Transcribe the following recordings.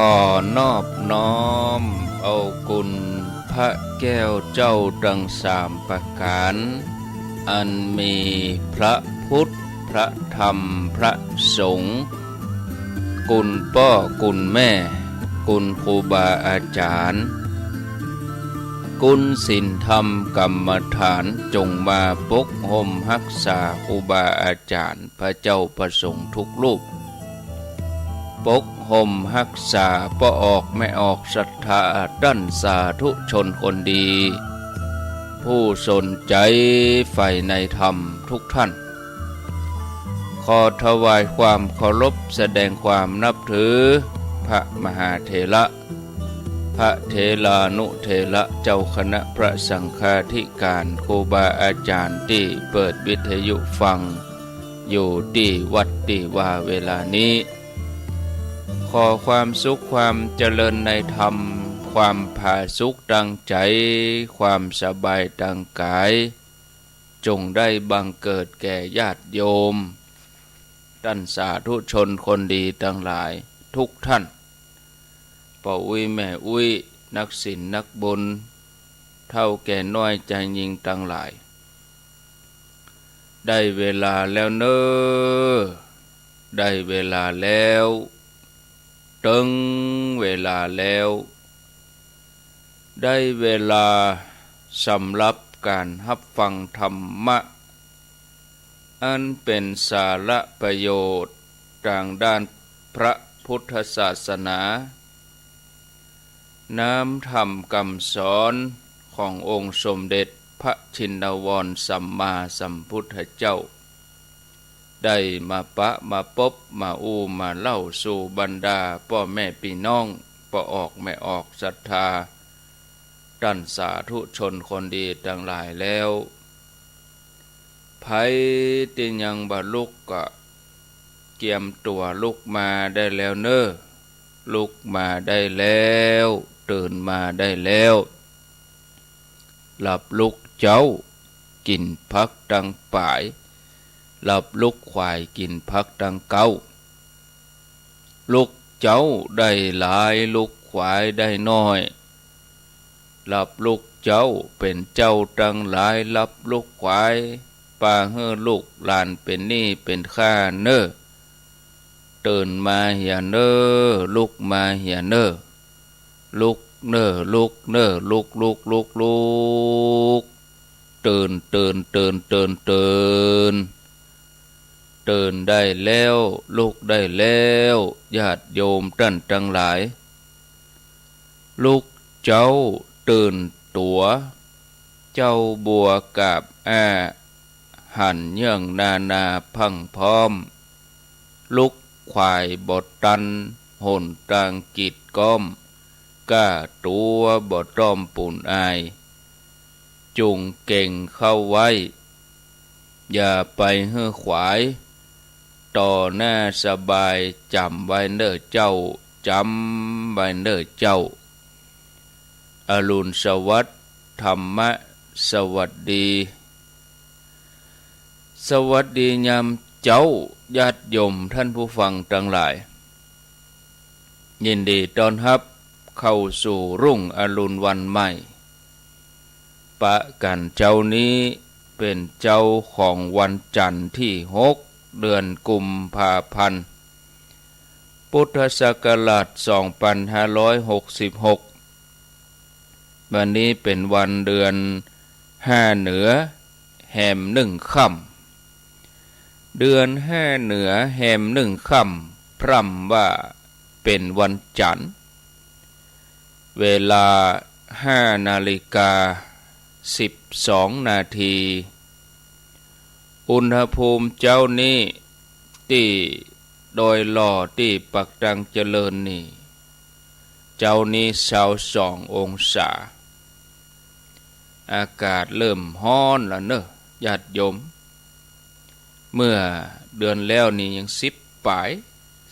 อนอบน้อมเอากุณพระแก้วเจ้าดังสามประการอันมีพระพุทธพระธรรมพระสงฆ์กุณพ่อกุณแม่กุณครูบาอาจารย์กุณศีลธรรมกรรมฐานจงมาปกห่มรักษาครูบาอาจารย์พระเจ้าประสงค์ทุกรูปปกห่มรักษาป้ออกไม่ออกศรัทธาด้านสาธุชนคนดี ผู้สนใจใฝ่ในธรรมทุกท่านขอถวายความเคารพแสดงความนับถือพระมหาเถระพระเถรานุเถระเจ้าคณะพระสังฆาธิการครูบาอาจารย์ที่เปิดวิทยุฟังอยู่ที่วัดที่ว่าเวลานี้ขอความสุขความเจริญในธรรมความผาสุกดังใจความสบายดังกายจงได้บังเกิดแก่ญาติโยมท่านสาธุชนคนดีทั้งหลายทุกท่านพ่ออุ้ยแม่อุ้ยนักศีลนักบุญเท่าแก่น้อยใจยิงทั้งหลายได้เวลาแล้วเนอได้เวลาแล้วถึงเวลาแล้วได้เวลาสำหรับการรับฟังธรรมะอันเป็นสาระประโยชน์ทางด้านพระพุทธศาสนาน้ำธรรมคำสอนขององค์สมเด็จพระชินวรสัมมาสัมพุทธเจ้าได้มาปะมาพบมามาเล่าสู่บรรดาพ่อแม่พี่น้องพ่อออกไม่ออกศรัทธาท่านสาธุชนคนดีทั้งหลายแล้วไผที่ยังบ่ลุกก็เกียมตัวลุกมาได้แล้วเนอลุกมาได้แล้วตื่นมาได้แล้วหลับลุกเจ้ากินพักดังป่ายหลับลุกควายกินพักดังเก้าลุกเจ้าได้หลายลุกควายได้น้อยหลับลุกเจ้าเป็นเจ้าดังหลายหลับลุกควายป่าเฮือลูกหลานเป็นหนี้เป็นข้าเนอตื่นมาเหียเนอลุกมาเหียเนอลุกเนอลุกเนอลุกลุกลุกลุกตื่นตื่นตื่นตื่นตื่นตื่นได้แล้วลุกได้แล้วญาติโยมท่านทั้งหลายลุกเจ้าตื่นตัวเจ้าบัวกับหันเยื่องนาพังพร้อมลุกควายบดตันหนตางกิดก้อมก้าตัวบดต้อมปุ่นอายจุงเก่งเข้าไว้อย่าไปเฮือขวายต่อหน้าสบายจำไว้เน้อเจ้าจำไว้เน้อเจ้าอรุณสวัสดิ์ธรรมะสวัสดีสวัสดียามเจ้าญาติโยมท่านผู้ฟังทั้งหลายยินดีต้อนรับเข้าสู่รุ่งอรุณวันใหม่ปะกันเจ้านี้เป็นเจ้าของวันจันทร์ที่6เดือนกุมภาพันธ์พุทธศักราช2566วันนี้เป็นวันเดือน5เหนือแห่ม1ค่ำเดือน5เหนือแห่ม1ค่ำพร่ำว่าเป็นวันจันทร์เวลา5:12 นาทีอุณหภูมิเจ้านี้ที่โดยหล่อที่ปักดังเจริญนี่เจ้านี้22 องศาอากาศเริ่มร้อนแล้วเนอะญาติโยมเมื่อเดือนแล้วนี่ยัง10ปลาย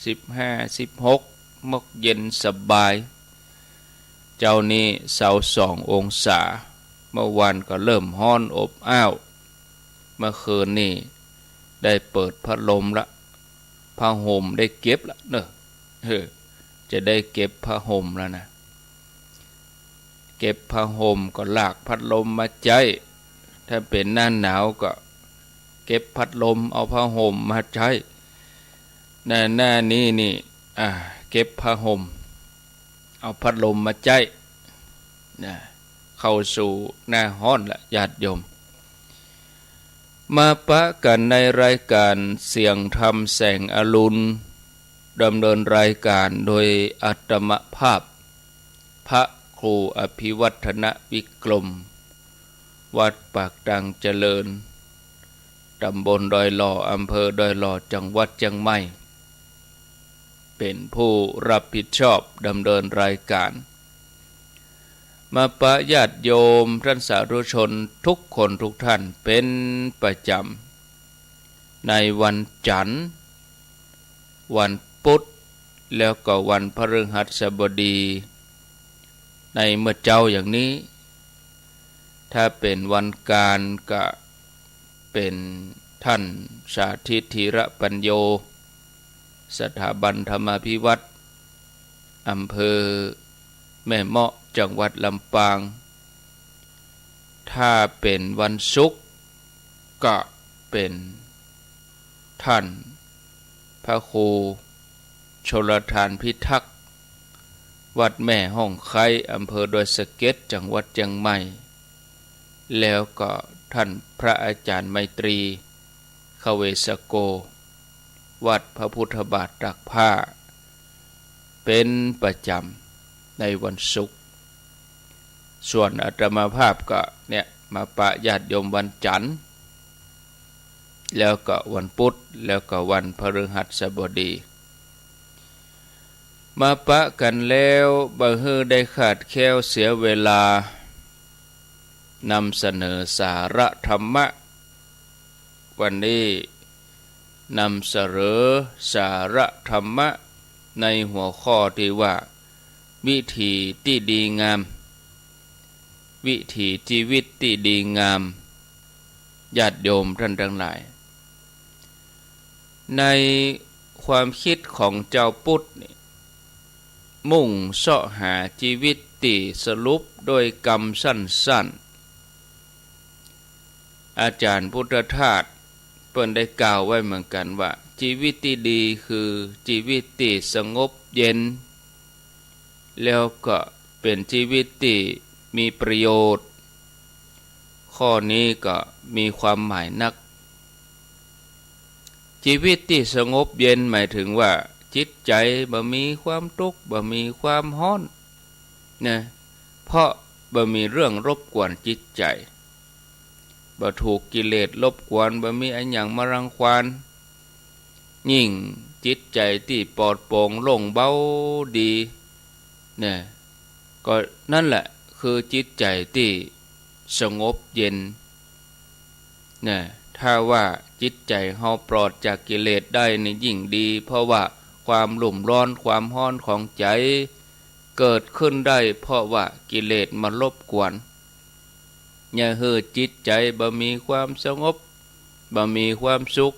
15 16มกเย็นสบายเจ้านี้22 องศาเมื่อวานก็เริ่มร้อนอบอ้าวเมื่อคืนนี่ได้เปิดพัดลมละผ้าห่มได้เก็บละเนอะ จะได้เก็บผ้าห่มแล้วนะเก็บผ้าห่มก็ลากพัดลมมาใจถ้าเป็นหน้าหนาวก็เก็บพัดลมเอาผ้าห่มมาใช้หน้านี้นี่เก็บผ้าห่มเอาพัดลมมาใจนะเข้าสู่หน้าฮ้อนละญาติโยมมาปะกันในรายการเสียงธรรมแสงอรุณดำเนินรายการโดยอาตมภาพพระครูอภิวัฒนวิกรมวัดปากดังเจริญตำบลดอยหล่ออำเภอดอยหล่อจังหวัดเชียงใหม่เป็นผู้รับผิดชอบดำเนินรายการมาปะญาติโยมท่านสาธุชนทุกคนทุกท่านเป็นประจำในวันจันทร์วันพุธแล้วก็วันพฤหัสบดีในเมื่อเจ้าอย่างนี้ถ้าเป็นวันการก็เป็นท่านสาธิตธีระปัญโยสถาบันธรรมาภิวัตรอำเภอแม่เมาะจังหวัดลำปางถ้าเป็นวันศุกร์ก็เป็นท่านพระครูชลทานพิทักษ์วัดแม่ห้องไคอำเภอดอยสะเก็ดจังหวัดเชียงใหม่แล้วก็ท่านพระอาจารย์ไมตรีขเวสโกวัดพระพุทธบาทตักผ้าเป็นประจำในวันศุกร์ส่วนอาตมาภาพก็เนี่ยมาปะญาติโยมวันจันทร์แล้วก็วันพุธแล้วก็วันพฤหัสบดีมาปะกันแล้วบ่ฮือได้ขาดแคลวเสียเวลานำเสนอสาระธรรมะวันนี้นำเสนอสาระธรรมะในหัวข้อที่ว่าวิถีที่ดีงามวิถีชีวิตที่ดีงามญาติโยมท่านทั้งหลายในความคิดของเจ้าพุทธนี่มุ่งเสาะหาชีวิตที่สรุปโดยกรรมสั้นๆอาจารย์พุทธทาสเปิ้นได้กล่าวไว้เหมือนกันว่าชีวิตที่ดีคือชีวิตที่สงบเย็นแล้วก็เป็นชีวิตที่มีประโยชน์ข้อนี้ก็มีความหมายนักชีวิตที่สงบเย็นหมายถึงว่าจิตใจบ่มีความทุกข์บ่มีความร้อนนะเพราะบ่มีเรื่องรบกวนจิตใจบ่ถูกกิเลสรบกวนบ่มีอันหยังมารังควานยิ่งจิตใจที่ปลอดโปร่งโล่งเบาดีเนี่ยก็นั่นแหละคือจิตใจที่สงบเย็นเนี่ยถ้าว่าจิตใจเฮาปลอดจากกิเลสได้นี่ยิ่งดีเพราะว่าความหลุ่มร้อนความร้อนของใจเกิดขึ้นได้เพราะว่ากิเลสมารบกวนอย่าเฮือจิตใจบ่มีความสงบบ่มีความสุข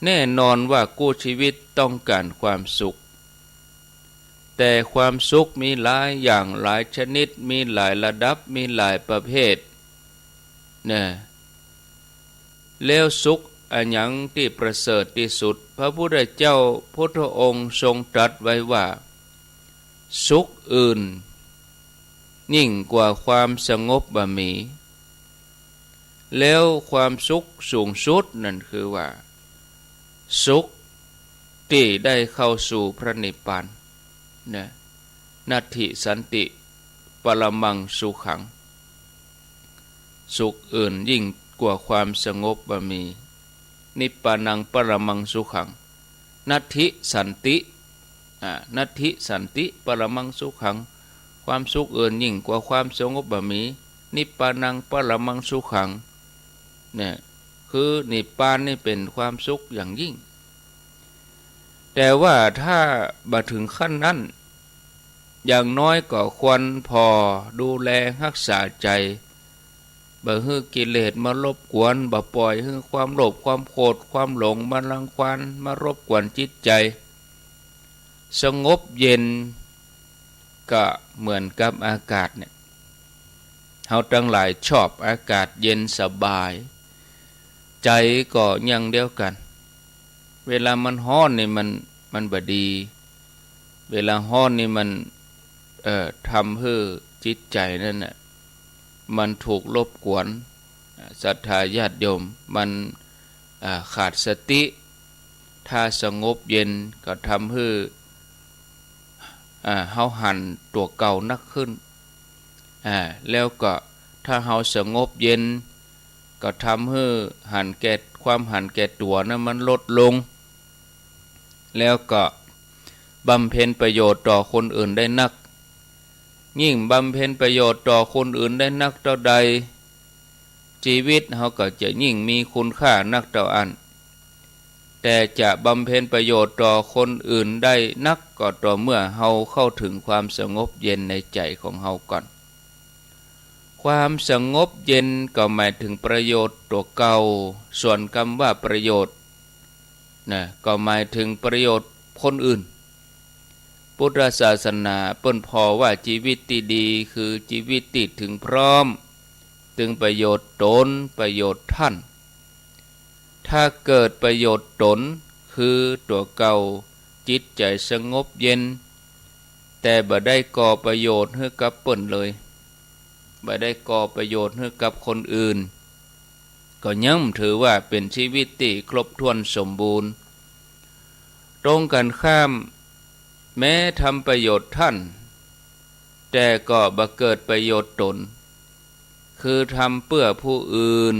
แน่นอนว่ากู้ชีวิตต้องการความสุขแต่ความสุขมีหลายอย่างหลายชนิดมีหลายระดับมีหลายประเภทนะแล้วสุขอันหยังที่ประเสริฐที่สุดพระพุทธเจ้าพุทธองค์ทรงตรัสไว้ว่าสุขอื่นยิ่งกว่าความสงบบ่มีแล้วความสุขสูงสุดนั่นคือว่าสุขที่ได้เข้าสู่พระนิพพานนะนัตถิสันติปรมังสุขังสุขอื่นยิ่งกว่าความสงบบ่มีนิพพานังปรมังสุขังนัตถิสันตินัตถิสันติปรมังสุขังความสุขอื่นยิ่งกว่าความสงบบ่มีนิพพานังปรมังสุขังเนี่ยคือนิพพานนี่เป็นความสุขอย่างยิ่งแต่ว่าถ้าบ่ถึงขั้นนั้นอย่างน้อยก็ควรพอดูแลรักษาใจบ่ให้กิเลสมารบกวนบ่ปล่อยให้ความโลภความโกรธความหลงมารังควานมารบกวนจิตใจ สงบเย็นก็เหมือนกับอากาศเนี่ยเฮาทั้งหลายชอบอากาศเย็นสบายใจก็อย่างเดียวกันเวลามันร้อนนี่มันบ่ดีเวลาร้อนนี่มันทำให้จิตใจนั่นน่ะมันถูกรบกวนศรัทธาญาติโยมมันขาดสติถ้าสงบเย็นก็ทำให้เฮาหันตัวเก่านักขึ้นแล้วก็ถ้าเฮาสงบเย็นก็ทำให้ความหันแก่ตัวนั้นมันลดลงแล้วก็บำเพ็ญประโยชน์ต่อคนอื่นได้นักยิ่งบำเพ็ญประโยชน์ต่อคนอื่นได้นักเท่าใดชีวิตเฮาก็จะยิ่งมีคุณค่านักเท่าอันแต่จะบำเพ็ญประโยชน์ต่อคนอื่นได้นักก็ต่อเมื่อเฮาเข้าถึงความสงบเย็นในใจของเฮาก่อนความสงบเย็นก็หมายถึงประโยชน์ตัวเก่าส่วนคำว่าประโยชน์นะก็หมายถึงประโยชน์คนอื่นพุทธศาสนาเปิ้นพอว่าชีวิตที่ดีคือชีวิตที่ถึงพร้อมถึงประโยชน์ตนประโยชน์ท่านถ้าเกิดประโยชน์ตนคือตัวเก่าจิตใจสงบเย็นแต่บ่ได้ก่อประโยชน์ให้กับเปิ้นเลยบ่ได้ก่อประโยชน์ให้กับคนอื่นก็ยังถือว่าเป็นชีวิตที่ครบถ้วนสมบูรณ์ตรงกันข้ามแม้ทำประโยชน์ท่านแต่ก็บ่เกิดประโยชน์ตนคือทำเพื่อผู้อื่น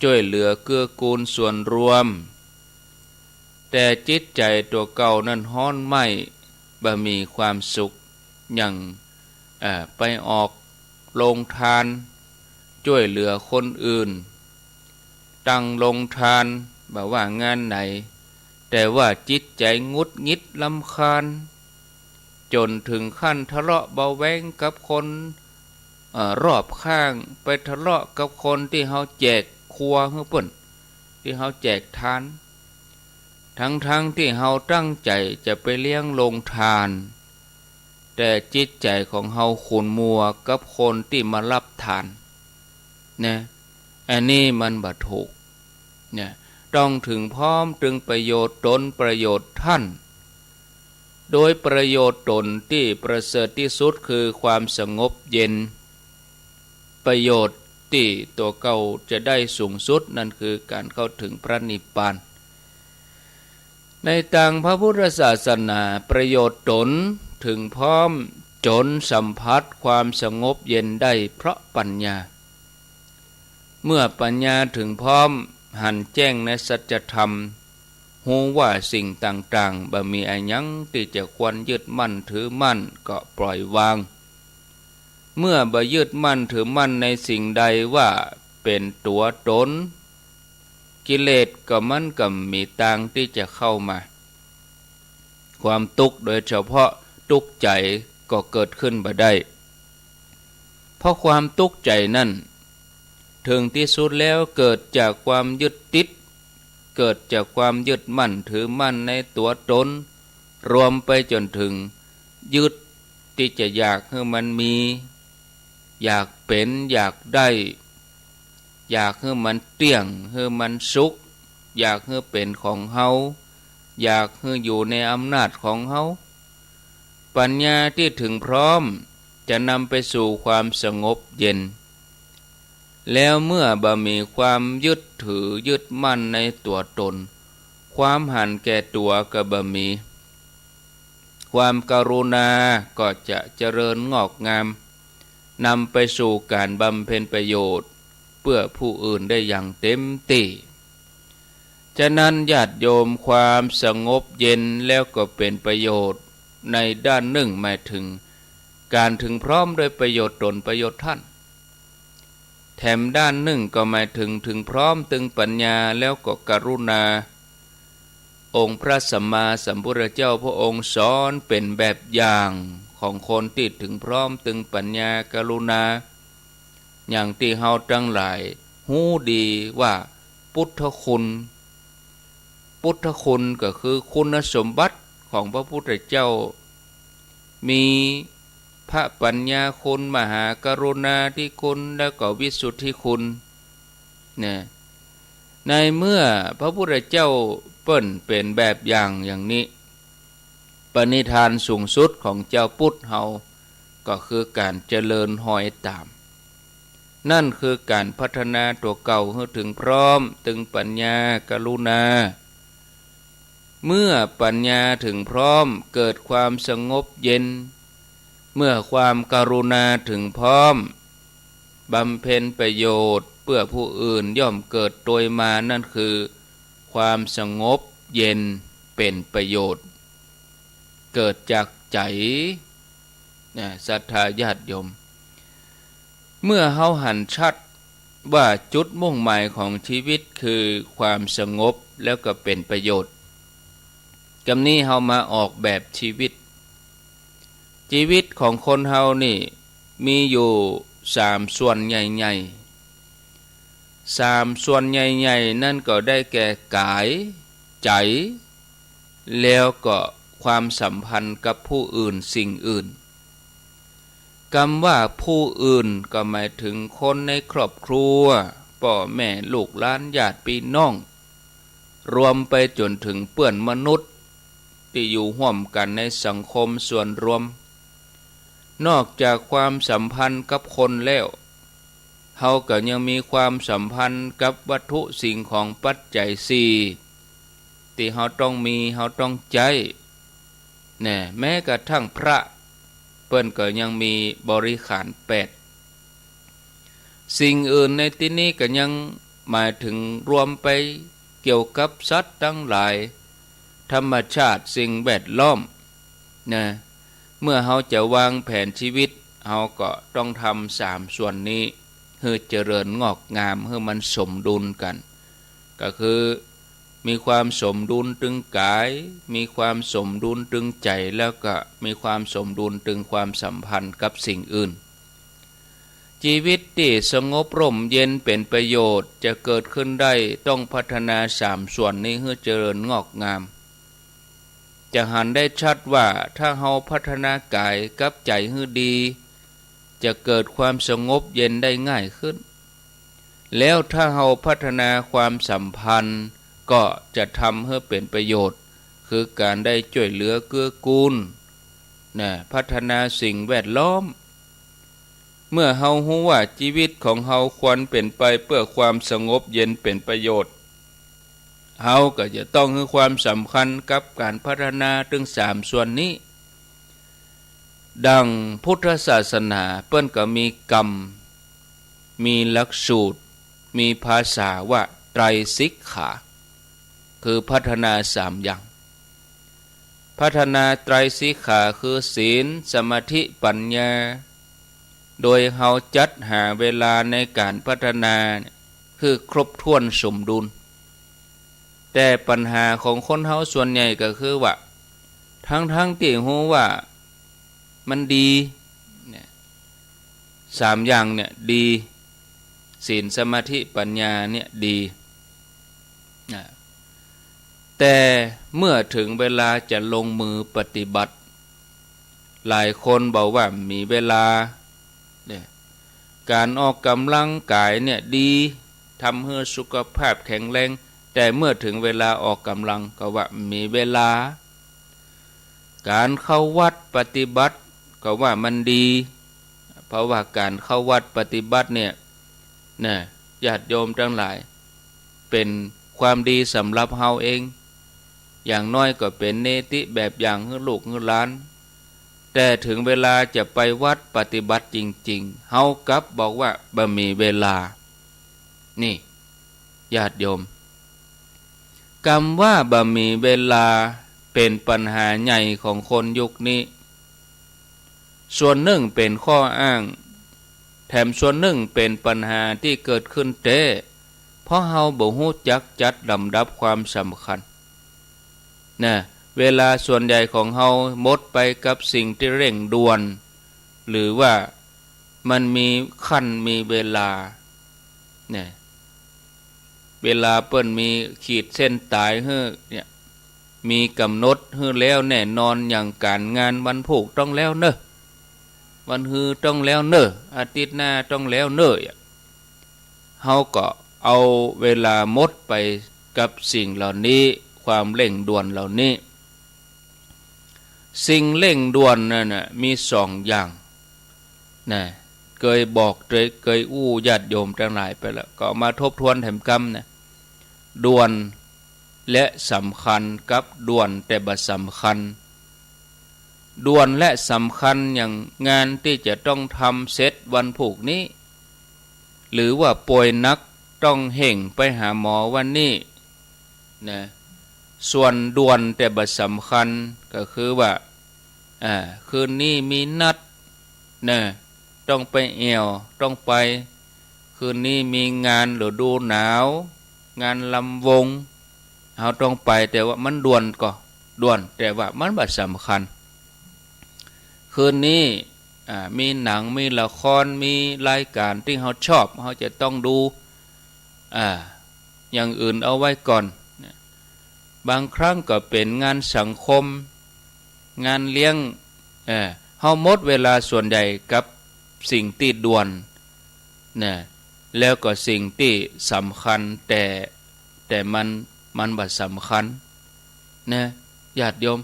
ช่วยเหลือเกื้อกูลส่วนรวมแต่จิตใจตัวเก่านั้นฮ้อนไหม้บ่มีความสุขอย่างไปออกโรงทานช่วยเหลือคนอื่นตั้งโรงทานบ่ว่างานไหนแต่ว่าจิตใจงุดงิดรำคาญจนถึงขั้นทะเลาะเบาแว้งกับคนรอบข้างไปทะเลาะกับคนที่เฮาแจกครัวให้เพิ่นที่เฮาแจกทานทั้งที่เฮาตั้งใจจะไปเลี้ยงโรงทานแต่จิตใจของเฮาขุ่นมัวกับคนที่มารับทานนะอันนี้มันบ่ถูกเนี่ยต้องถึงพร้อมถึงประโยชน์ตนประโยชน์ท่านโดยประโยชน์ตนที่ประเสริฐที่สุดคือความสงบเย็นประโยชน์ที่ตัวเก่าจะได้สูงสุดนั่นคือการเข้าถึงพระนิพพานในทางพระพุทธศาสนาประโยชน์ตนถึงพร้อมจนสัมผัสความสงบเย็นได้เพราะปัญญาเมื่อปัญญาถึงพร้อมหันแจ้งในสัจธรรมรู้ว่าสิ่งต่างๆบ่มีอันยังที่จะควรยึดมั่นถือมั่นก็ปล่อยวางเมื่อบ่ยึดมั่นถือมั่นในสิ่งใดว่าเป็นตัวตนกิเลสก็มันก็มีทางที่จะเข้ามาความทุกข์โดยเฉพาะทุกข์ใจก็เกิดขึ้นบ่ได้เพราะความทุกข์ใจนั่นถึงที่สุดแล้วเกิดจากความยึดติดเกิดจากความยึดมั่นถือมั่นในตัวตนรวมไปจนถึงยึดที่จะอยากให้มันมีอยากเป็นอยากได้อยากให้มันเตี้ยงให้มันสุขอยากให้เป็นของเฮาอยากให้อยู่ในอำนาจของเฮาปัญญาที่ถึงพร้อมจะนำไปสู่ความสงบเย็นแล้วเมื่อบ่มีความยึดถือยึดมั่นในตัวตนความหันแก่ตัวก็บ่มีความกรุณาก็จะเจริญงอกงามนำไปสู่การบำเพ็ญประโยชน์เพื่อผู้อื่นได้อย่างเต็มที่ฉะนั้นญาติโยมความสงบเย็นแล้วก็เป็นประโยชน์ในด้านหนึ่งหมายถึงการถึงพร้อมโดยประโยชน์ตนประโยชน์ท่านแถมด้านหนึ่งก็หมายถึงพร้อมถึงปัญญาแล้วก็กรุณาองค์พระสัมมาสัมพุทธเจ้าพระองค์สอนเป็นแบบอย่างของคนที่ถึงพร้อมถึงปัญญากรุณาอย่างที่เฮาทั้งหลายฮู้ดีว่าพุทธคุณก็คือคุณสมบัติข ของพระพุทธเจ้ามีพระปัญญาคุณมหากรุณาธิคุณและก็วิสุทธิคุณเนี่ยในเมื่อพระพุทธเจ้าเปิ้นเป็นแบบอย่างนี้ปณิธานสูงสุดของเจ้าพุทธเฮาก็คือการเจริญหอยตามนั่นคือการพัฒนาตัวเก่าให้ถึงพร้อมถึงปัญญากรุณาเมื่อปัญญาถึงพร้อมเกิดความสงบเย็นเมื่อความกรุณาถึงพร้อมบำเพ็ญประโยชน์เพื่อผู้อื่นย่อมเกิดโดยมานั่นคือความสงบเย็นเป็นประโยชน์เกิดจากใจศรัทธาญาติโยมเมื่อเฮาหันชัดว่าจุดมุ่งหมายของชีวิตคือความสงบแล้วก็เป็นประโยชน์กำนี้เฮามาออกแบบชีวิตของคนเฮานี่มีอยู่3ส่วนใหญ่ๆ3ส่วนใหญ่ๆนั่นก็ได้แก่กายใจแล้วก็ความสัมพันธ์กับผู้อื่นสิ่งอื่นคำว่าผู้อื่นก็หมายถึงคนในครอบครัวพ่อแม่ลูกหลานญาติพี่น้องรวมไปจนถึงเพื่อนมนุษย์ที่อยู่ร่วมกันในสังคมส่วนรวมนอกจากความสัมพันธ์กับคนแล้วเฮาก็ยังมีความสัมพันธ์กับวัตถุสิ่งของปัจจัย4ที่เฮาต้องมีเฮาต้องใจแม้กระทั่งพระเปิ้นก็ยังมีบริขาร8สิ่งอื่นในที่นี้ก็ยังหมายถึงรวมไปเกี่ยวกับสัตว์ทั้งหลายธรรมชาติสิ่งแวดล้อมเมื่อเฮาจะวางแผนชีวิตเฮาก็ต้องทำ3ส่วนนี้ให้เจริญงอกงามให้มันสมดุลกันก็คือมีความสมดุลตึงกายมีความสมดุลตึงใจแล้วก็มีความสมดุลตึงความสัมพันธ์กับสิ่งอื่นชีวิตที่สงบร่มเย็นเป็นประโยชน์จะเกิดขึ้นได้ต้องพัฒนา3ส่วนนี้ให้เจริญงอกงามจะหันได้ชัดว่าถ้าเฮาพัฒนากายกับใจให้ดีจะเกิดความสงบเย็นได้ง่ายขึ้นแล้วถ้าเฮาพัฒนาความสัมพันธ์ก็จะทำให้เป็นประโยชน์คือการได้ช่วยเหลือเกื้อกูลพัฒนาสิ่งแวดล้อมเมื่อเฮารู้ว่าชีวิตของเฮาควรเป็นไปเพื่อความสงบเย็นเป็นประโยชน์เฮาก็จะต้องให้ความสำคัญกับการพัฒนาถึง3ส่วนนี้ดังพุทธศาสนาเปิ้นก็มีกรรมมีหลักสูตรมีภาษาว่าไตรสิกขาคือพัฒนา3อย่างพัฒนาไตรสิกขาคือศีลสมาธิปัญญาโดยเฮาจัดหาเวลาในการพัฒนาคือครบถ้วนสมดุลแต่ปัญหาของคนเฮาส่วนใหญ่ก็คือว่าทั้งที่รู้ว่ามันดี3อย่างเนี่ยดีศีลสมาธิปัญญาเนี่ยดีแต่เมื่อถึงเวลาจะลงมือปฏิบัติหลายคนบอกว่ามีเวลาการออกกำลังกายเนี่ยดีทำให้สุขภาพแข็งแรงแต่เมื่อถึงเวลาออกกำลังก็ว่ามีเวลาการเข้าวัดปฏิบัติก็ว่ามันดีเพราะว่าการเข้าวัดปฏิบัติเนี่ยญาติโยมทั้งหลายเป็นความดีสำหรับเฮาเองอย่างน้อยก็เป็นเนติแบบอย่างให้ลูกให้หลานแต่ถึงเวลาจะไปวัดปฏิบัติจริงๆเฮากลับบอกว่าบ่มีเวลานี่ญาติโยมคำว่าบ่มีเวลาเป็นปัญหาใหญ่ของคนยุคนี้ส่วนหนึ่งเป็นข้ออ้างแถมส่วนหนึ่งเป็นปัญหาที่เกิดขึ้นเพราะเฮาบ่ฮู้จักจัดลำดับความสำคัญเวลาส่วนใหญ่ของเฮาหมดไปกับสิ่งที่เร่งด่วนหรือว่ามันมีขั้นมีเวลาเวลาเปิ้นมีขีดเส้นตายให้ มีกำหนดฮื้อแล้วแน่นอนอย่างการงานวันผูกต้องแล้วเนอะวันฮือต้องแล้วเนอะอาทิตย์หน้าต้องแล้วเนอะเฮาก็เอาเวลาหมดไปกับสิ่งเหล่านี้ความเร่งด่วนเหล่านี้สิ่งเร่งด่วนนั่นน่ะมี2อย่างนะเคยบอกเคยอู้ญาติโยมทั้งหลายไปแล้วก็มาทบทวนแถมกรรมนะด่วนและสำคัญกับด่วนแต่บ่สำคัญด่วนและสำคัญอย่างงานที่จะต้องทำเสร็จวันผูกนี้หรือว่าป่วยนักต้องเห่งไปหาหมอวันนี้นะส่วนด่วนแต่บ่สำคัญก็คือว่าคืนนี้มีนัดนะต้องไปแอวต้องไปคืนนี้มีงานฤดูหนาวงานลำวงเราต้องไปแต่ว่ามันด่วนก็ด่วนแต่ว่ามันบ่สำคัญคืนนี้มีหนังมีละครมีรายการที่เราชอบเราจะต้องดูอย่างอื่นเอาไว้ก่อนบางครั้งก็เป็นงานสังคมงานเลี้ยงเฮาหมดเวลาส่วนใหญ่กับสิ่งที่ด่วนนะแล้วก็สิ่งที่สำคัญแต่มันบ่สำคัญนะญาติโยม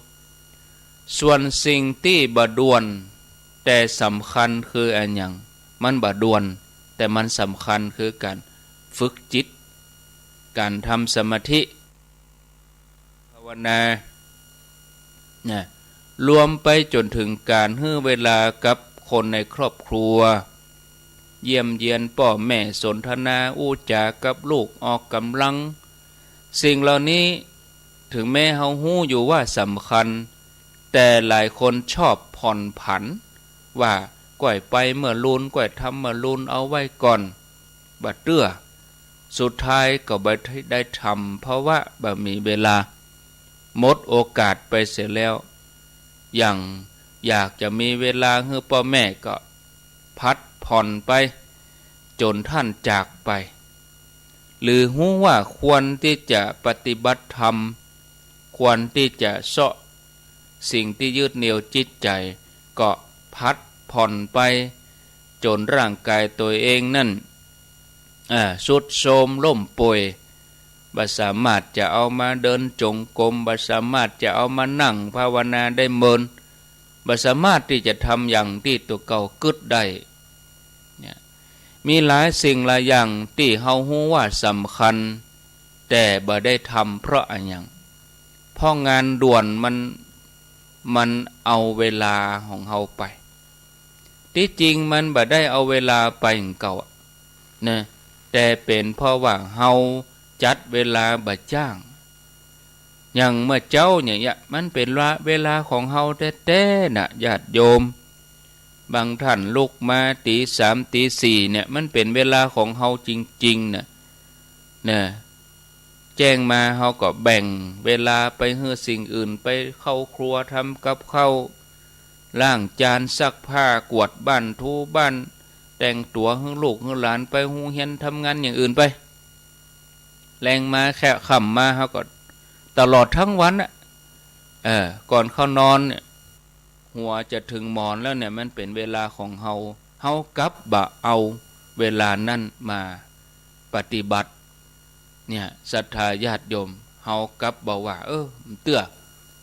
ส่วนสิ่งที่บ่ด่วนแต่สำคัญคืออันหยังมันบ่ด่วนแต่มันสำคัญคือการฝึกจิตการทำสมาธิภาวนานะรวมไปจนถึงการให้เวลากับคนในครอบครัวเยี่ยมเยียนพ่อแม่สนทนาอู้จากับลูกออกกำลังสิ่งเหล่านี้ถึงแม้เฮาฮู้อยู่ว่าสำคัญแต่หลายคนชอบผ่อนผันว่าก่อยไปเมื่อลุนก่อยทำเมื่อลุนเอาไว้ก่อนบัดเตื้อสุดท้ายก็บ่ได้ทำเพราะว่าบ่มีเวลาหมดโอกาสไปเสียแล้วอย่างอยากจะมีเวลาให้พ่อแม่ก็พัดผ่อนไปจนท่านจากไปหรือฮู้ว่าควรที่จะปฏิบัติธรรมควรที่จะเสาะสิ่งที่ยึดเหนี่ยวจิตใจก็พัดผ่อนไปจนร่างกายตัวเองนั่นสุดโทรมล้มป่วยบ่สามารถจะเอามาเดินจงกรมบ่สามารถจะเอามานั่งภาวนาได้เมินบ่สามารถที่จะทำอย่างที่ตัวเก่ากึดได้มีหลายสิ่งหลายอย่างที่เฮาฮู้ว่าสำคัญแต่บ่ได้ทำเพราะอะไรอย่างเพราะงานด่วนมันเอาเวลาของเฮาไปที่จริงมันบ่ได้เอาเวลาไปอย่างเก่านะแต่เป็นเพราะว่าเฮาจัดเวลาบ่จ้างอย่างเมื่อเจ้าเนี่ยมันเป็นเวลาของเฮาแท้ๆน่ะญาติโยมบางท่านลุกมาตี3ตี4เนี่ยมันเป็นเวลาของเฮาจริงๆนะแจ้งมาเฮาก็แบ่งเวลาไปให้สิ่งอื่นไปเข้าครัวทำกับข้าวล้างจานซักผ้ากวาดบ้านถูบ้านแต่งตัวให้ลูกให้หลานไปโรงเรียนทำงานอย่างอื่นไปแรงมาแค่ค่ำมาเฮาก็ตลอดทั้งวันก่อนเข้านอนเนี่ยหัวจะถึงหมอนแล้วเนี่ยมันเป็นเวลาของเฮากลับบ่เอาเวลานั้นมาปฏิบัติเนี่ยศรัทธาญาติโยมเฮากลับบอกว่าเตื้อ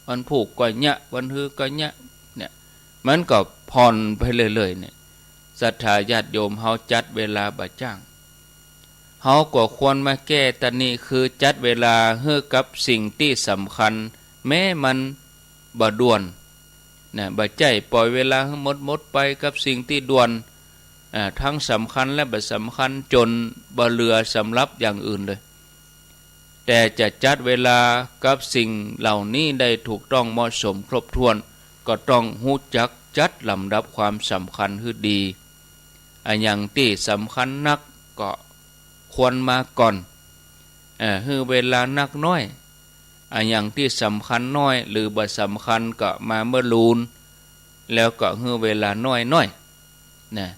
วันผูกก็เนี้ยวันฮือก็เนี้ยเนี่ยมันก็ผ่อนไปเรื่อยๆเนี่ยศรัทธาญาติโยมเฮาจัดเวลาบ่จ้างเฮาก็ควรมาแก้ตอนนี้คือจัดเวลาให้กับสิ่งที่สำคัญแม้มันบ่ด่วนนะบ่ใจปล่อยเวลาให้หมดไปกับสิ่งที่ด่วนทั้งสำคัญและบ่สำคัญจนบ่เหลือสำหรับอย่างอื่นเลยแต่จะจัดเวลากับสิ่งเหล่านี้ได้ถูกต้องเหมาะสมครบถ้วนก็ต้องรู้จักจัดลำดับความสำคัญให้ดีอย่างที่สำคัญนักก็ควรมาก่อนให้เวลานักน้อยอย่างที่สำคัญน้อยหรือบ่สำคัญก็มาเมื่อลูนแล้วก็ให้เวลาน้อยนะ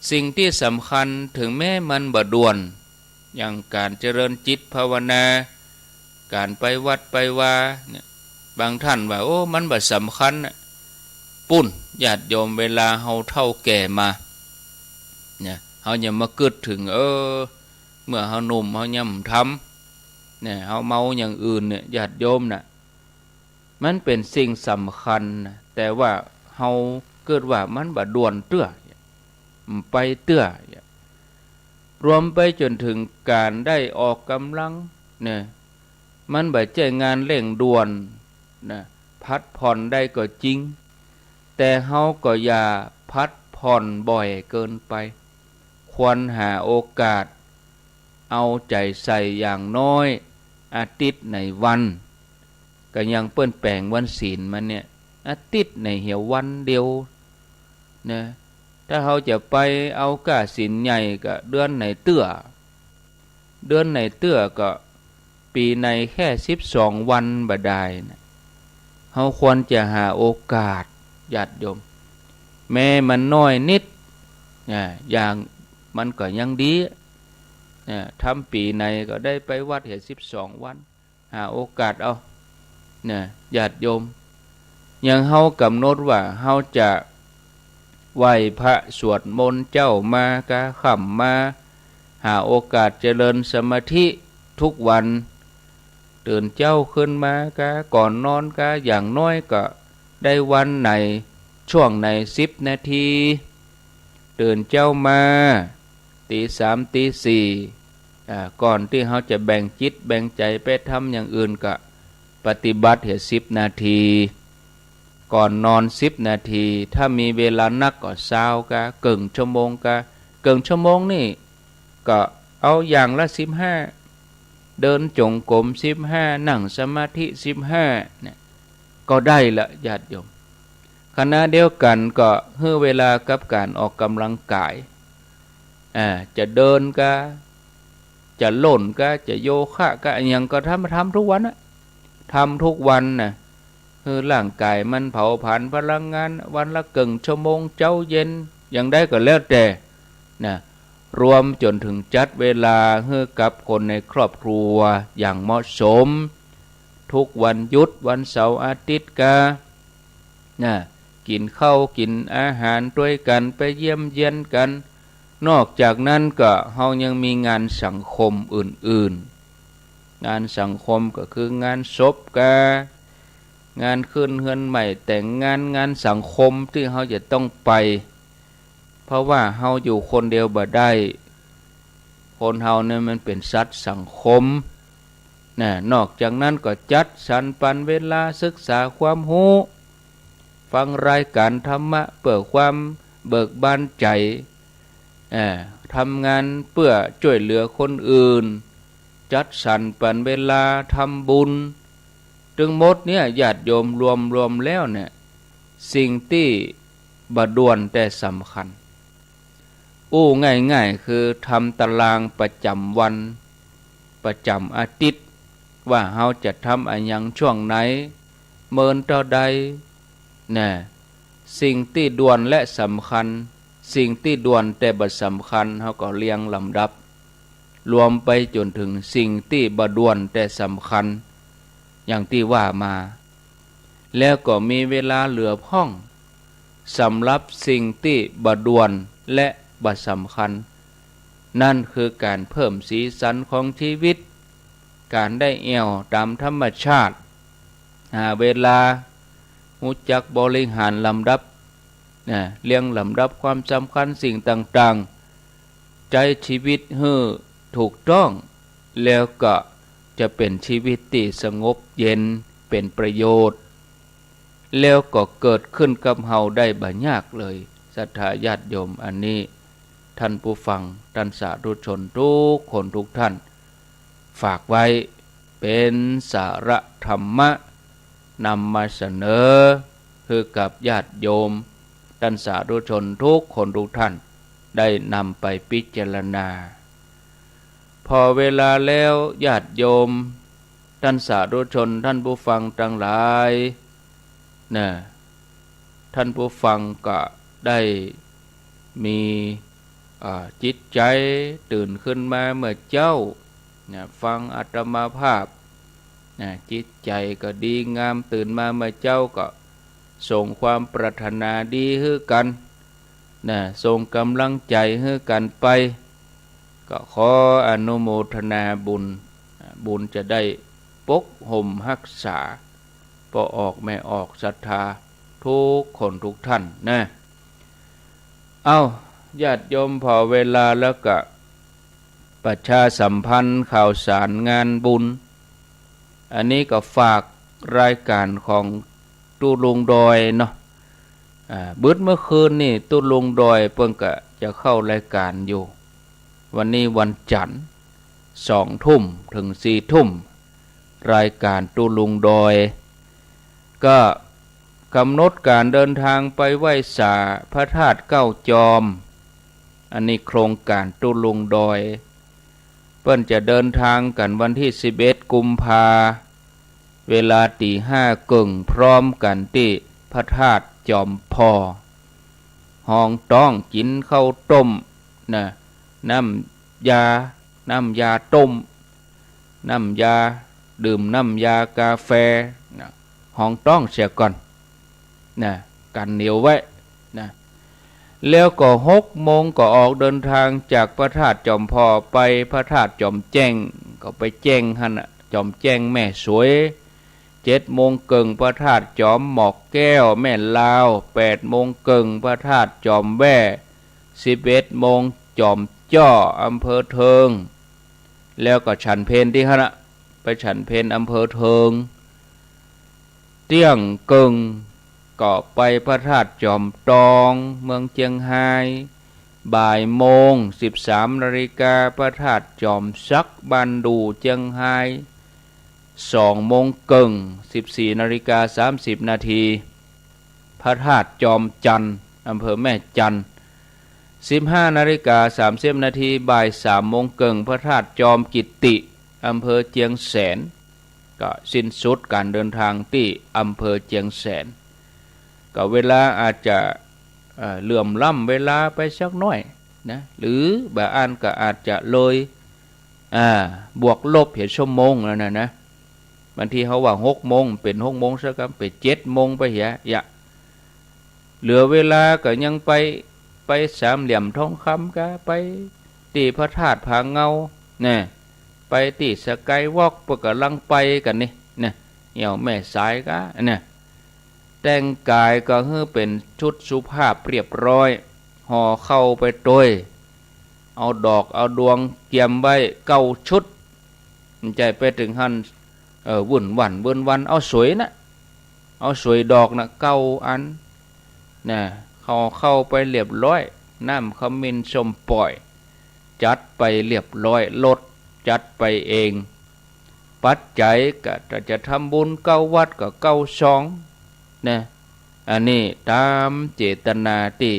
สิ่งที่สำคัญถึงแม้มันบ่ด่วนอย่างการเจริญจิตภาวนาการไปวัดไปวาเนี่ย บางท่านว่าโอ้มันบ่สำคัญนะปุ้นญาติโยมเวลาเฮาเฒ่าแก่มาเนี่ยเฮาอย่ามาคิดถึงเมื่อเฮาหนุ่มเฮาย่ำทำเนี่ยเฮาเมาอย่างอื่นเนี่ยญาติโยมน่ะมันเป็นสิ่งสำคัญนะแต่ว่าเฮาเกิดว่ามันบ่ด่วนเตื้อไปเตื้อรวมไปจนถึงการได้ออกกำลังเนี่ยมันบ่ใช่งานเร่งด่วนนะพักผ่อนได้ก็จริงแต่เฮาก็อย่าพักผ่อนบ่อยเกินไปควรหาโอกาสเอาใจใส่อย่างน้อยอาทิตย์ในวันก็ยังเปิ้นแปลงวันศีลมันเนี่ยอาทิตย์ในเหี่ยววันเดียวนะถ้าเฮาจะไปเอากะศีลใหญ่ก็เดือนไหนเตื้อเดือนไหนเตื้อก็ปีในแค่12วันบ่ได้นะเฮาควรจะหาโอกาสญาติโยมแม้มันน้อยนิดอย่างมันก็ยังดีทำปีในก็ได้ไปวัดเห็น12วันหาโอกาสเอาญาติโยมยังเฮากำหนดว่าเฮาจะไหว้พระสวดมนต์เจ้ามากะค่ำมาหาโอกาสเจริญสมาธิทุกวันตื่นเจ้าขึ้นมากะก่อนนอนกะอย่างน้อยก็ได้วันไหนช่วงไหน10 นาทีตื่นเจ้ามาตี3ตี4ก่อนที่เขาจะแบ่งจิตแบ่งใจไปทำอย่างอื่นก็ปฏิบัติเหตุ10 นาทีก่อนนอน10 นาทีถ้ามีเวลานักก็20กะเกิ่งชั่วโมงกะเกิ่งชั่วโมงนี่ก็เอาอย่างละ15เดินจงกรม15นั่งสมาธิ15เนี่ยก็ได้ละญาติโยมขณะเดียวกันก็ให้เวลากับการออกกำลังกายจะเดินก็จะหล่นก็จะโยคะก็อย่างก็ทำทุกวันนะทำทุกวันนะคือร่างกายมันเผาผลาญพลังงานวันละเกิ่งชั่วโมงเช้าเย็นอย่างได้ก็แล้วแต่นะรวมจนถึงจัดเวลาให้กับคนในครอบครัวอย่างเหมาะสมทุกวันหยุดวันเสาร์อาทิตย์ก็กินข้าวกินอาหารด้วยกันไปเยี่ยมเยียนกันนอกจากนั้นก็เฮายังมีงานสังคมอื่นๆงานสังคมก็คืองานศพกางานขึ้นเฮือนใหม่แต่งงานสังคมที่เฮาจะต้องไปเพราะว่าเฮาอยู่คนเดียวบ่ได้คนเฮาเนี่ยมันเป็นสัตว์สังคมนอกจากนั้นก็จัดสรรปันเวลาศึกษาความรู้ฟังรายการธรรมะเพื่อความเบิกบานใจทำงานเพื่อช่วยเหลือคนอื่นจัดสรรปันเวลาทำบุญถึงหมดเนี่ยญาติโยมรวมแล้วเนี่ยสิ่งที่บด่วนแต่สำคัญง่ายๆคือทำตารางประจำวันประจำอาทิตย์ว่าเฮาจะทำอะไรอย่างช่วงไหนเมินเท่าใดสิ่งที่ด่วนและสำคัญสิ่งที่ด่วนแต่บ่สำคัญเฮาก็เรียงลำดับรวมไปจนถึงสิ่งที่บ่ด่วนแต่สำคัญอย่างที่ว่ามาแล้วก็มีเวลาเหลือพร่องสำหรับสิ่งที่บ่ด่วนและบ่สำคัญนั่นคือการเพิ่มสีสันของชีวิตการได้เอี่ยวตามธรรมชาติหาเวลารู้จักบริหารลำดับเรียงลำดับความสำคัญสิ่งต่างๆใจชีวิตให้ถูกต้องแล้วก็จะเป็นชีวิตที่สงบเย็นเป็นประโยชน์แล้วก็เกิดขึ้นกับเฮาได้บ่ยากเลยศรัทธาญาติโยมอันนี้ท่านผู้ฟังท่านสาธุชนทุกคนทุกท่านฝากไว้เป็นสาระธรรมะนำมาเสนอคือกับญาติโยมท่านสาธุชนทุกคนทุกท่านได้นำไปพิจารณาพอเวลาแล้วญาติโยมท่านสาธุชนท่านผู้ฟังทั้งหลายท่านผู้ฟังก็ได้มีจิตใจตื่นขึ้นมาเมื่อเจ้าฟังอาตมาภาพ จิตใจก็ดีงามตื่นมาเมื่อเจ้าก็ส่งความปรารถนาดีให้กันส่งกำลังใจให้กันไปก็ขออนุโมทนาบุญจะได้ปกห่มรักษาพ่อออกแม่ออกศรัทธาทุกคนทุกท่านเอาญาติโยมพอเวลาแล้วก็ประชาสัมพันธ์ข่าวสารงานบุญอันนี้ก็ฝากรายการของตู้ลุงดอยเนาะบึดเมื่อคืนนี่ตู้ลุงดอยเพิ่งก็จะเข้ารายการอยู่วันนี้วันจันทร์2 ทุ่มถึง4 ทุ่มรายการตู้ลุงดอยก็กำหนดการเดินทางไปไหว้สาพระธาตุเก้าจอมอันนี้โครงการตู้ลุงดอยเพิ่นจะเดินทางกันวันที่11 กุมภาเวลาตี 5 กึ่งพร้อมกันที่พระธาตุจอมพอห้องต้องกินข้าวต้มน้ำยาต้มน้ำยาดื่มน้ำยากาแฟห้องต้องเสียก่อนกันเหนียวไว้แล้วก็6 โมงก็ออกเดินทางจากพระธาตุจอมพอไปพระธาตุจอมแจ้งก็ไปแจ้งหั่นจอมแจ้งแม่สวย7 โมงครึ่งพระธาตุจอมหมอกแก้วแม่ลาว8 โมงครึ่งพระธาตุจอมแว่11 โมงจอมจ้ออำเภอเทิงแล้วก็ฉันเพลที่หั่นไปฉันเพลอำเภอเทิงเที่ยงครึ่งก็ไปพระธาตุจอมตองเมืองเจียงไฮ้บ่ายโมง13 นาฬิกาพระธาตุจอมซักบันดูเจียงไฮ้2 โมงครึ่ง14 นาฬิกา30 นาทีพระธาตุจอมจันทร์อำเภอแม่จันทร์15 นาฬิกา30 นาทีบ่าย 3 โมงครึ่งพระธาตุจอมกิตติอำเภอเจียงแสนก็สิ้นสุดการเดินทางที่อำเภอเจียงแสนก็เวลาอาจจะเหลื่อมล้ำเวลาไปสักน้อยหรือบางอันก็อาจจะเลยบวกลบเหตุชั่วโมงแล้วนะบางทีเขาว่า6 โมงเป็น6 โมงสักกันเป็น7 โมงไปเหรอเหลือเวลาก็ยังไปสามเหลี่ยมทองคำก็ไปตีพระธาตุผาเงาไปตีสกายวอล์กเพื่อกำลังไปกันนี่เหี่ยวแม่สายก็แต่งกายก็ให้เป็นชุดสุภาพเรียบร้อยห่อเข้าไปโดยเอาดอกเอาดวงเกียมไว้9 ชุดใจไปถึงหั่นวุ่นวันเอาสวยเอาสวยดอก9 อันเข้าไปเรียบร้อยน้ำขมิ้นส้มปล่อยจัดไปเรียบร้อยรถจัดไปเองปัจจัยก็จะทำบุญ9 วัดก็9 ช่องอันนี้ตามเจตนาที่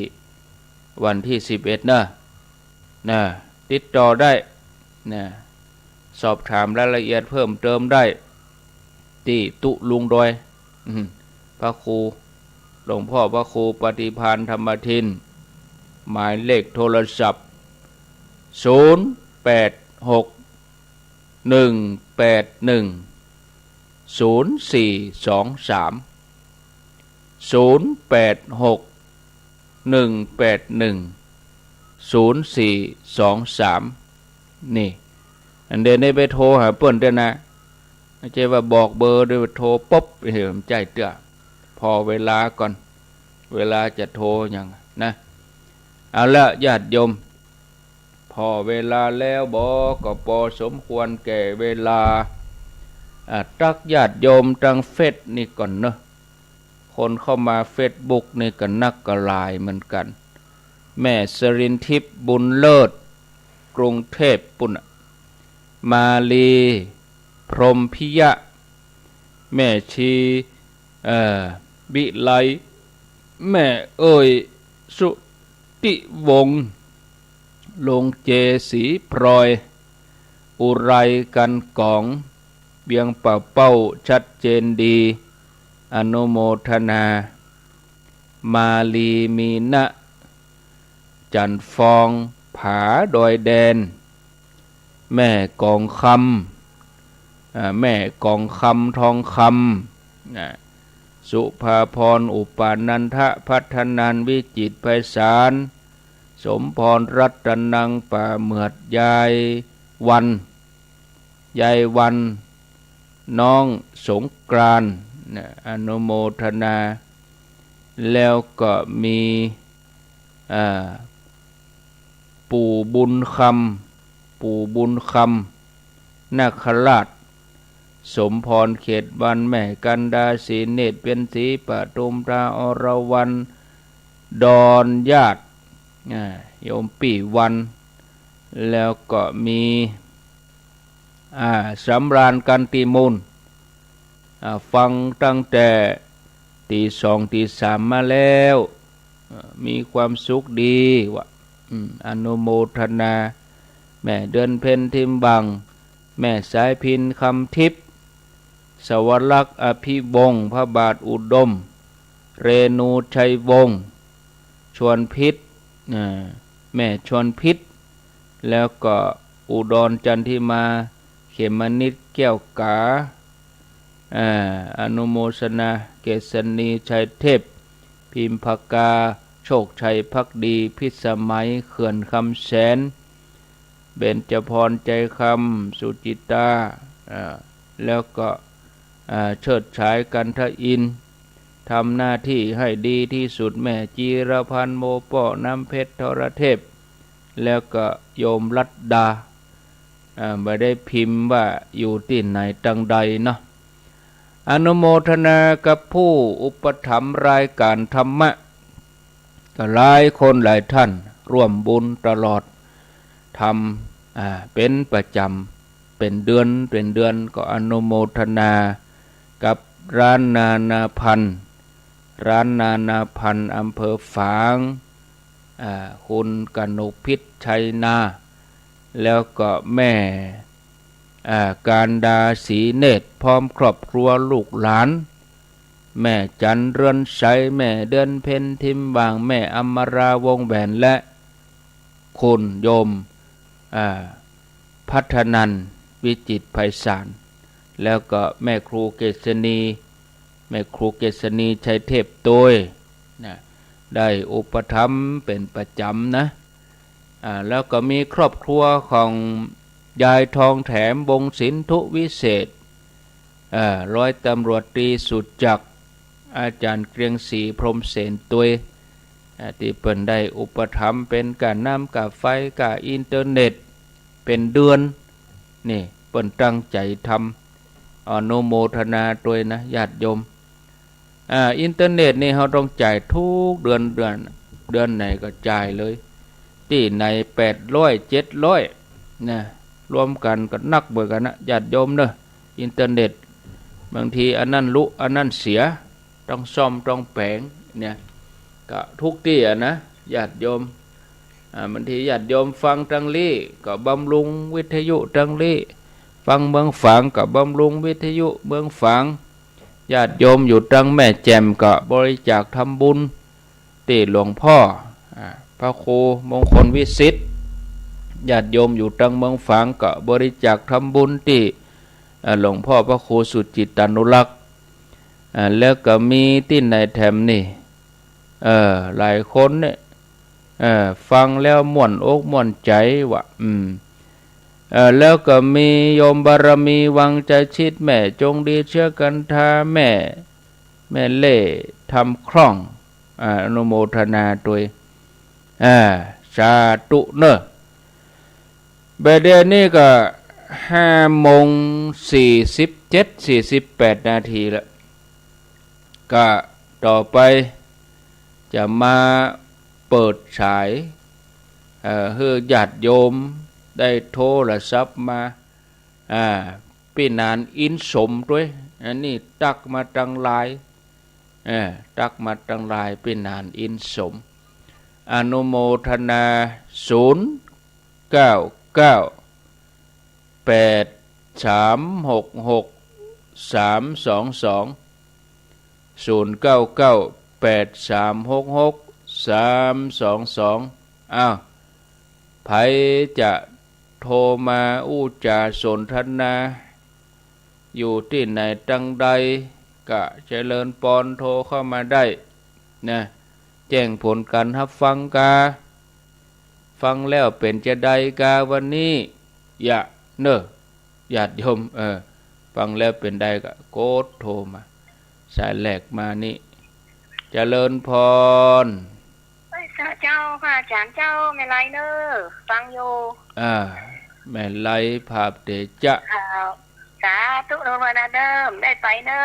วันที่11ติดต่อได้สอบถามรายละเอียดเพิ่มเติมได้ที่ตุลุงดอยพระครูหลวงพ่อพระครูปฏิภาณธรรมทินหมายเลขโทรศัพท์0861810423 0861810423นี่อันเดนได้ไปโทรหาเปิ้นเด้อนะไม่ใช่ว่าบอกเบอร์ด้วยโทรปุ๊บเห็นใจเตื้อพอเวลาก่อนเวลาจะโทรอย่างเอาละญาติโยมพอเวลาแล้วก็พอสมควรแก่เวลาตักญาติโยมทางเฟซนี่ก่อนเนอะคนเข้ามาเฟซบุ๊กนี่ก็นักกระลายเหมือนกันแม่สรินทิพย์บุญเลิศกรุงเทพปุ่นมาลีพรหมพิยะแม่ชีบิไลแม่สุติวงศ์ลงเจสีพลอยอุไรกันกองเบียงป่าเป้าชัดเจนดีอนุโมทนามาลีมีนะจันฟองผาดอยแดนแม่กองคำ แม่กองคำทองคำสุภาพรอุปานันทะพัฒนันวิจิตรไพศาลสมพรรัตนังป่าเหมือดยายวันน้องสงกรานต์อนุโมทนาแล้วก็มีปู่บุญคำนาคราชสมพรเขตวันแม่กันดาศรีเนตรเป็นศรีปทุมราอรวรรณดอนญาติโยมปีวันแล้วก็มีสำราญกันติมูลฟังตั้งแต่ตีสองตีสามมาแล้วมีความสุขดีวะอนุโมทนาแม่เดือนเพ็ญทิมบังแม่สายพินคำทิพย์สวรักษ์อภิวงศ์พระบาทอุดมเรนูชัยวงศ์ชวนพิษแม่ชวนพิษแล้วก็อุดรจันทิมาเขมนิดแก้วกาอนุโมทนาเกษณีชัยเทพพิมพกาโชคชัยภักดีพิสมัยเขื่อนคำแสนเบญจพรใจคำสุจิตาแล้วก็เชิดฉายกันทอินทำหน้าที่ให้ดีที่สุดแม่จีรพันธ์โมปอน้ำเพชรทรเทพแล้วก็โยมรัตดาไม่ได้พิมพ์ว่าอยู่ที่ไหนตังใดเนาะอนุโมทนากับผู้อุปถัมภ์รายการธรรมะก็หลายคนหลายท่านร่วมบุญตลอดทำเป็นประจำเป็นเดือนก็อนุโมทนากับร้านนานาพันธ์อำเภอฝางคุณกนกพิษชัยนาแล้วก็แม่การดาศรีเนตรพร้อมครอบครัวลูกหลานแม่จันเรือนใสแม่เดือนเพ็ญทิมบางแม่อมราวงแหวนและคุณโยมพัฒนันวิจิตรไพศาลแล้วก็แม่ครูเกษณีชัยเทพโตยได้อุปถัมภ์เป็นประจำนะแล้วก็มีครอบครัวของยายทองแถมวงศิลทุวิเศษร้อยตำรวจตรีสุดจักรอาจารย์เกรียงศรีพรหมเสนตัวยที่เปิ่นได้อุปถัมภ์เป็นการน้ำกับไฟกับอินเทอร์เน็ตเป็นเดือนนี่เปิ่นตั้งใจทำอนุโมทนาตัวยนะญาติโยมอินเทอร์เน็ตนี่เราต้องจ่ายทุกเดือนไหนก็จ่ายเลยที่ใน800 700นะรวมกันก็นักเบิกกันนะญาติโยมเนอะอินเทอร์เน็ตบางทีอันนั้นอันนั้นเสียต้องซ่อมต้องแปลงเนี่ยก็ทุกที่นะญาติโยมบางทีญาติโยมฟังตังลี่ก็บำรุงวิทยุตังลี่ฟังเมืองฝางก็บำรุงวิทยุเมืองฝางญาติโยมอยู่ตังแม่แจ่มก็บริจาคทำบุญที่หลวงพ่อพระครูมงคลวิสิทธิ์ญาติโยมอยู่ตังเมืองฝางก็บริจาคทำบุญที่หลวงพ่อพระครูสุจิตานุรักษ์แล้วก็มีที่ในแถมนี่หลายคนเนี่ยฟังแล้วม่วนอกม่วนใจวะแล้วก็มีโยมบารมีวังใจชิดแม่จงดีเชื่อกันทาแม่เล่ทำคล่องอนุโมทนาด้วยสาธุเนอะเบเดนี่ก็5:47 นาทีแล้วก็ต่อไปจะมาเปิดฉายให้ญาติโยมได้โทรศัพท์มาพี่นานอินสมด้วยอันนี้ตักมาตั้งหลายพี่นานอินสมอนุโมทนา0998366 อ้าวไผจะโทรมาอู้จาสนทนา อยู่ที่ไหนจังใดก็เจริญปอนโทรเข้ามาได้นะแจ้งผลการรับฟังกาฟังแล้วเป็นจะใดกาวันนี้อย่าเนอะญาติโยมฟังแล้วเป็นใดก็โกดโทรมาสายแหลกมานี่เจริญพรสาเจ้าค่ะอาจารย์เจ้าไม่ไรเนอฟังอยู่แม่ไล่ภาพเดจะสาธุโนวันเดิมได้ไปเนอ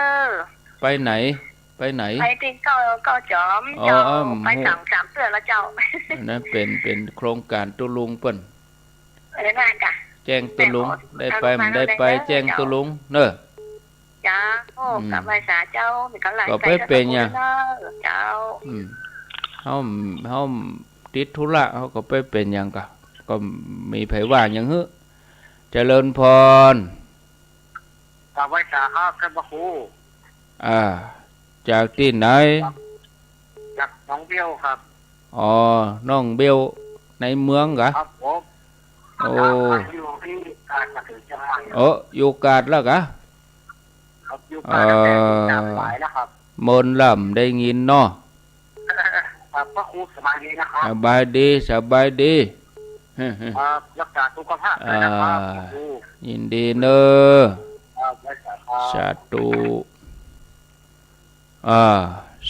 ไปไหนไปที่เก้าจอมเจ้าไป3 เดือนแล้วเจ้านั่นเป็นโครงการตุลุงเปิ้นนั่นจ้ะแจ้งตุลุงได้ไปมันได้ไปแจ้งตุลุงเนอะจ้าโอ้กับภาษาเจ้ามีกำลังก็ไปเป็นยังเจ้าเฮาติดธุระเฮาก็ไปเป็นยังก็มีไผว่าหยังฮึเจริญพรกับภาษาครับท่านพระครูจากที่ไหนจากน้องเบี้ยวครับน้องเบี้ยวในเมืองกะครับผมอยู่ที่กาญมาถึงจังหวัดอยู่กาญแล้วกะครับอยู่กาญแล้วครับมนต์ล่ำได้ยินเนาะพระครูสบายดีนะครับสบายดีรักษาสุขภาพด้วยนะครับยินดีเนอะสาธุ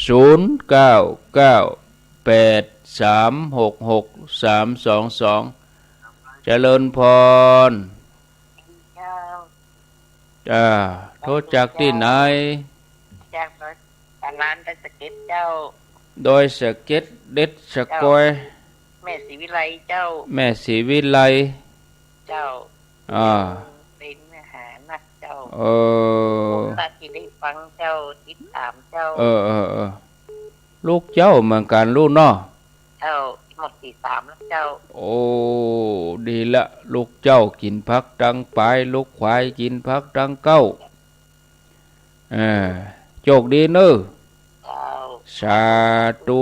0998366322เจริญพรโทษจากที่ไหนจากร้านได้สเก็ตเจ้าโดยสเก็ตเด็ดสกอยแม่ศรีวิไลเจ้าแม่ศรีวิไลเจ้าเป็นอาหารนักเจ้าตาที่ได้ฟังเจ้าติดตามเจ้าลูกเจ้าเหมือนกันลูกเนาะเจ้าหมด43แล้วเจ้าโอ้ดีละลูกเจ้ากินพักดังปลายลูกควายกินพักดังเก้าโชคดีเนอะสาธุ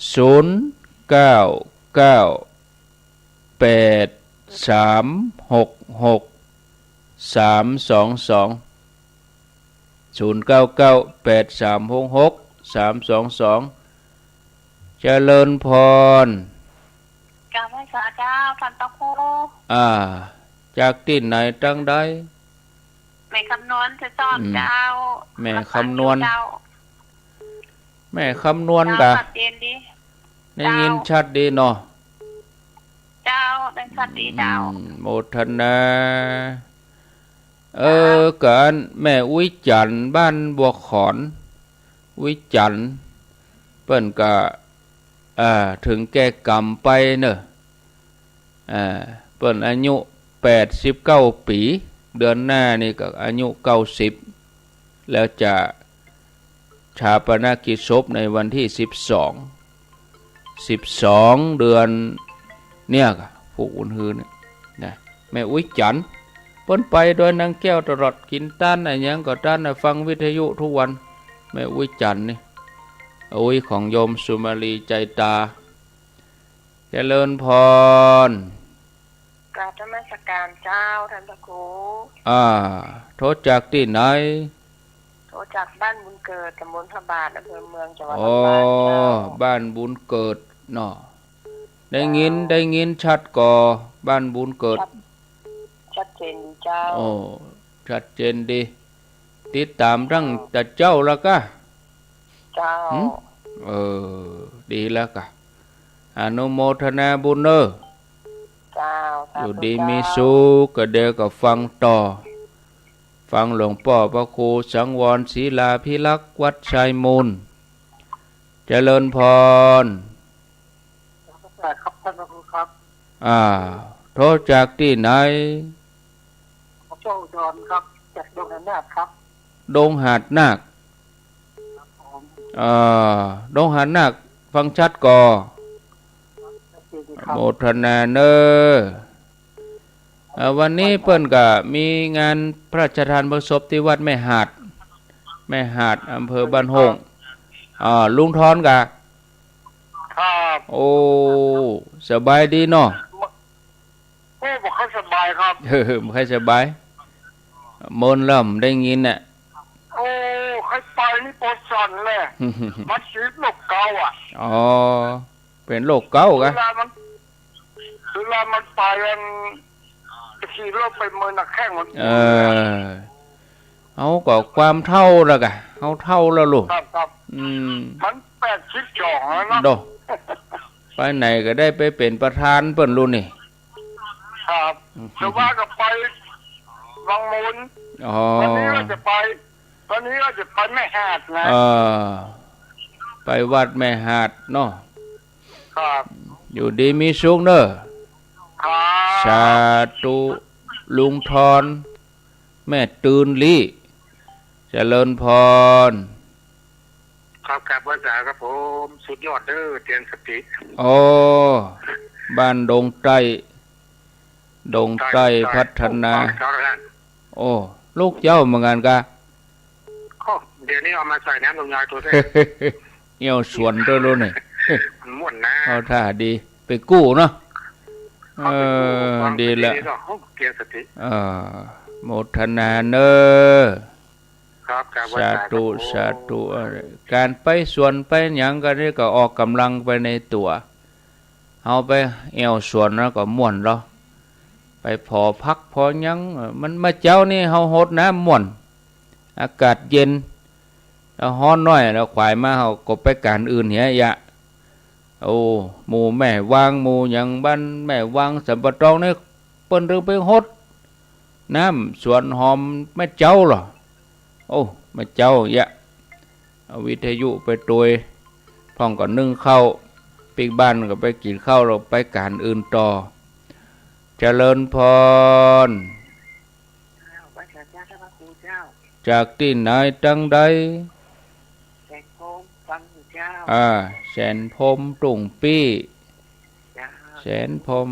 0998366322เจริญพรกราบไหว้สาเจ้าท่านตะโคจากที่ไหนตั้งได้แม่คำนวณจะสอนเจ้าแม่คำนวณกะได้ยินชัดดีเนาะเจ้าได้ชัดดีเจ้าโมทนากันแม่อุ้ยจันบ้านบัวขอนอุ้ยจันเปิ้นก็ถึงแก่กรรมไปเนอะเปิ้นอายุ89 ปีเดือนหน้านี่ก็อายุ90แล้วจะชาปนกิจศพในวันที่12เดือนเนี่ยก็ผูกอุ่นหืนนะแม่อุ้ยจันเปิ้นไปโดยนางแก้วตลอดกินต้านอะไรยังก็ต้านฟังวิทยุทุกวันแม่อุ้ยจันนี่อุ้ยของโยมสุมาลีใจตาเจริญพรกราบนมัสการเจ้าท่านพระครูโทษจากที่ไหนโทษจากบ้านบุญเกิดตำบลพระบาทอำเภอเมืองจังหวัดลำปางเจ้าบ้านบุญเกิดเนาะได้ยินชัดก่อบ้านบุญเกิดชัดเจนดีเจ้าชัดเจนดีติดตามทั้งแต่เจ้าแล้วก็เจ้าดีแล้วก็อนุโมทนาบุญเนออยู่ดีมีสุขก็เดี๋ยวก็ฟังต่อฟังหลวงพ่อพระครูสังวรศรีลาภิลักษ์วัดชัยมูลเจริญพรครับท่านพระครูครับโทษจากที่ไหนเจ้าดอนครับจากดงหาดนาคครับดงหาดนาคดงหาดนาคฟังชัดก่อโมทนาเนอวันนี้เปิ้นก็มีงานพระราชทานเพลิงศพที่วัดแม่หาดอำเภอบ้านหงลุงทอนกะครับโอ้สบายดีเนาะบอกให้สบายครับไม่ค่อยสบาย เมินล่ำได้ยินน่ะ โอ้ใครไปนี่ปวดสั่นเลยมันชีดโรคเกาอ่ะ อ๋อเป็นโรคเกาต์กะ เวลามันไปมันขี่รถไปเมืองนักแข้งมัน เอาก็ความเท่าแล้วกะเอาเท่าแล้วลูก ครับมัน82แล้วนะ โดไปไหนก็ได้ไปเป็นประธานเปิ้นรุ่นนี่ ครับแต่ว่าก็ไปวังมูล อ๋อ ตอนนี้เราจะไปแม่หาดนะ ไปวัดแม่หาดเนาะ ครับ อยู่ดีมีสุขเด้อ ครับ สาธุลุงทอนแม่ตื่นลี่เจริญพร ครับภาษาครับผมสุดยอดเด้อเตียนสติ โอ้บ้านดงใต้พัฒนา โอ้ลูกเจ้าเหมือนกันกะ เดี๋ยวนี้เอามาใส่น้ำลงยาตัวเท่ เอี่ยวสวนด้วยรู้นี่ มันม่วนนะ เอาท่าดีไปกู้เนาะดีละ เตียนสติ โมทนาเนอ ครับ สาธุการไปสวนไปหยังกันนี่ก็ออกกำลังไปในตัวเอาไปเอี่ยวสวนแล้วก็ม่วนเราไปพอพักพอหยังมันมาเจ้านี่เฮาหดน้ำม่วนอากาศเย็นแล้วฮ้อนน้อยแล้วขวายมาเฮาก็ไปการอื่นเหี้ยยะโอ้หมู่แม่วางหมู่หยังบ้านแม่วางสัมปะตองนี่เปิ้นเรื่องไปหดน้ำสวนหอมแม่เจ้าเหรอโอ้แม่เจ้ายะเอาวิทยุไปตวยพ่องก็นึ่งข้าวปีกบ้านก็ไปกินข้าวเราไปการอื่นต่อเจริญพรจากที่ไหนตั้งใดแสนพรมตุ่งปี้แสนพรม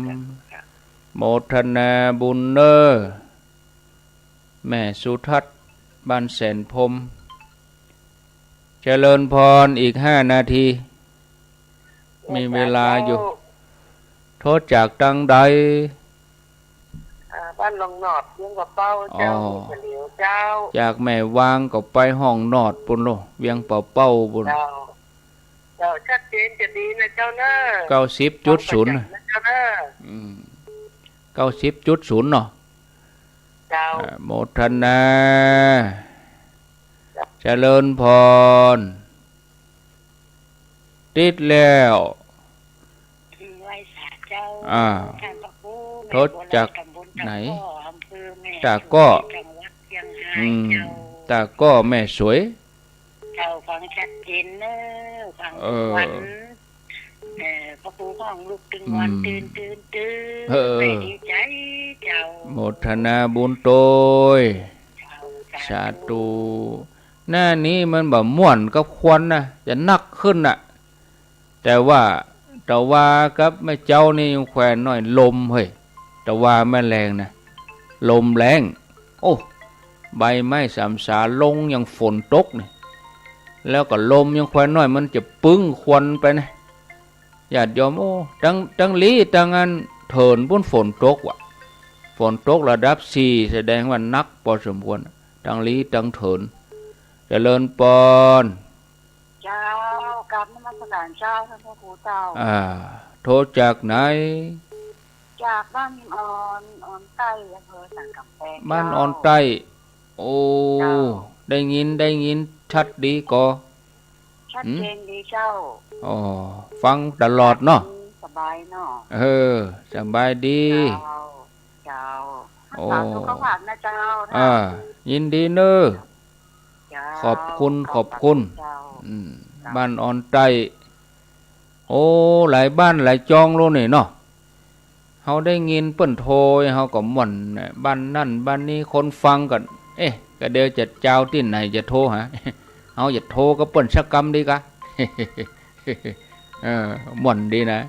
โมทนาบุญเนอแม่สุทัศน์บ้านแสนพรมเจริญพรอีก5 นาทีมีเวลาอยู่โทษจากตั้งใดบ้านลงหนอดเลี้ยงกระเป้าเจ้ามีเหลียวเจ้าจากแม่วางก็ไปห้องนอดปุ่นโลเวียงเป่าเป้าปุ่นเจ้าชัดเจนจะดีนะเจ้าเนอะ90.0นะ90.0เนาะโมทนาเจริญพรติดแล้วโทษจากไหนตาก็แม่สวยฟังชัดเจนเนอะฟังวันพระปู่ของลูกตื่นวันตื่นไม่ดีใจเจ้าโมทนาบุญโตยสาธุหน้านี้มันแบบม่วนกับควันนะจะนักขึ้นน่ะแต่ว่ากับแม่เจ้านี่ยังแขวนหน่อยลมเฮ้ยแต่ว่าแม่แรงนะลมแรงโอ้ใบไม้สามสาลงยังฝนตกนี่แล้วก็ลมยังแขวนหน่อยมันจะปึ้งควันไปนะญาติโยมโอ้จังลีจังอันเถินบนฝนตกว่ะฝนตกระดับ4แสดงว่านักพอสมควรจังลีจังเถินเจริญปอนเจ้ากราบนมัสการเจ้าท่านพระครูเจ้าโทษจากไหนจากบ้านออนใต้อำเภอสันกำแพงบ้านออนใต้โอ้ได้ยินชัดดีก็ชัดเจนดีเจ้าอ๋อฟังตลอดเนาะสบายเนาะสบายดีเจ้าโอ้สุขภาพนะเจ้ายินดีเนอะขอบคุณบ้านออนใต้โอ้หลายบ้านหลายจองโลนี่เนาะเฮาได้ยินเปิ้นโทรเฮาก็ม่วนบ้านนั่นบ้านนี้คนฟังกันก็เดี๋ยวจะเจ้าที่ไหนจะโทรหาเฮาจะโทรกับเปิ้นสักกรรมดีกะม่วนดีนะ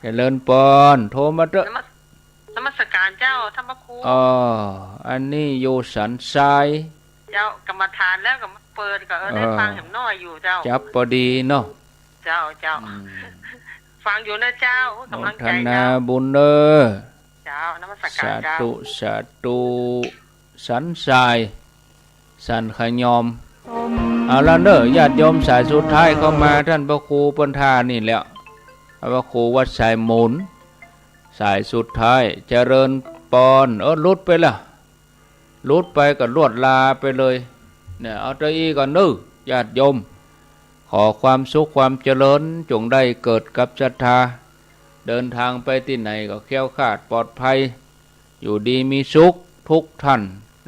เจริญปอนโทรมาเถอะนมัสการเจ้าท่านพระครูอันนี้อยู่สันทรายเจ้ากรรมฐานแล้วก็มาเปิดก็ได้ฟังเห็นน้อยอยู่เจ้าจับพอดีเนาะเจ้าฟังอยู่นะเจ้ากำลังใจเจ้าบุญเด้อ เจ้านมัสการ สา เจ้า ธุสาธุสันทรายสันขยอมเอาละเนอะญาติโยมสายสุดท้ายเข้ามาท่านพระครูปัญธานี่แหละพระครูวัดสายมูลสายสุดท้ายเจริญปอนลุดไปละลุดไปก็ลวดลาไปเลยเนี่ยเอาใจอีก่อนนึญาติโยมขอความสุขความเจริญจงได้เกิดกับศรัทธาเดินทางไปที่ไหนก็แคล้วคลาดปลอดภัยอยู่ดีมีสุขทุกท่าน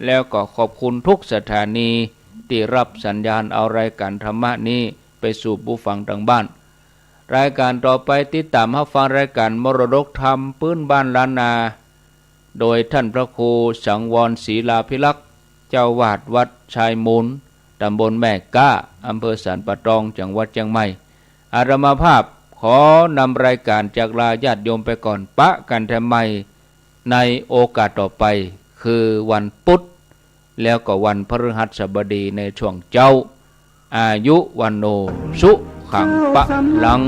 แล้วก็ขอบคุณทุกสถานีที่รับสัญญาณเอารายการธรรมะนี้ไปสู่ผู้ฟังทางบ้านรายการต่อไปติดตามรับฟังรายการมรดกธรรมพื้นบ้านล้านนาโดยท่านพระครูสังวรศรีลาภิลักษ์เจ้าวาดวัดชายมูลตำบลแม่ก้าอำเภอสันป่าตองจังหวัดเชียงใหม่อาตมาภาพขอนำรายการจากลาญาติโยมไปก่อนปะกันแทมใหม่ในโอกาสต่อไปคือวันพุธแล้วก็วันพฤหัสบดีในช่วงเจ้าอายุวันโนสุขังปะลัง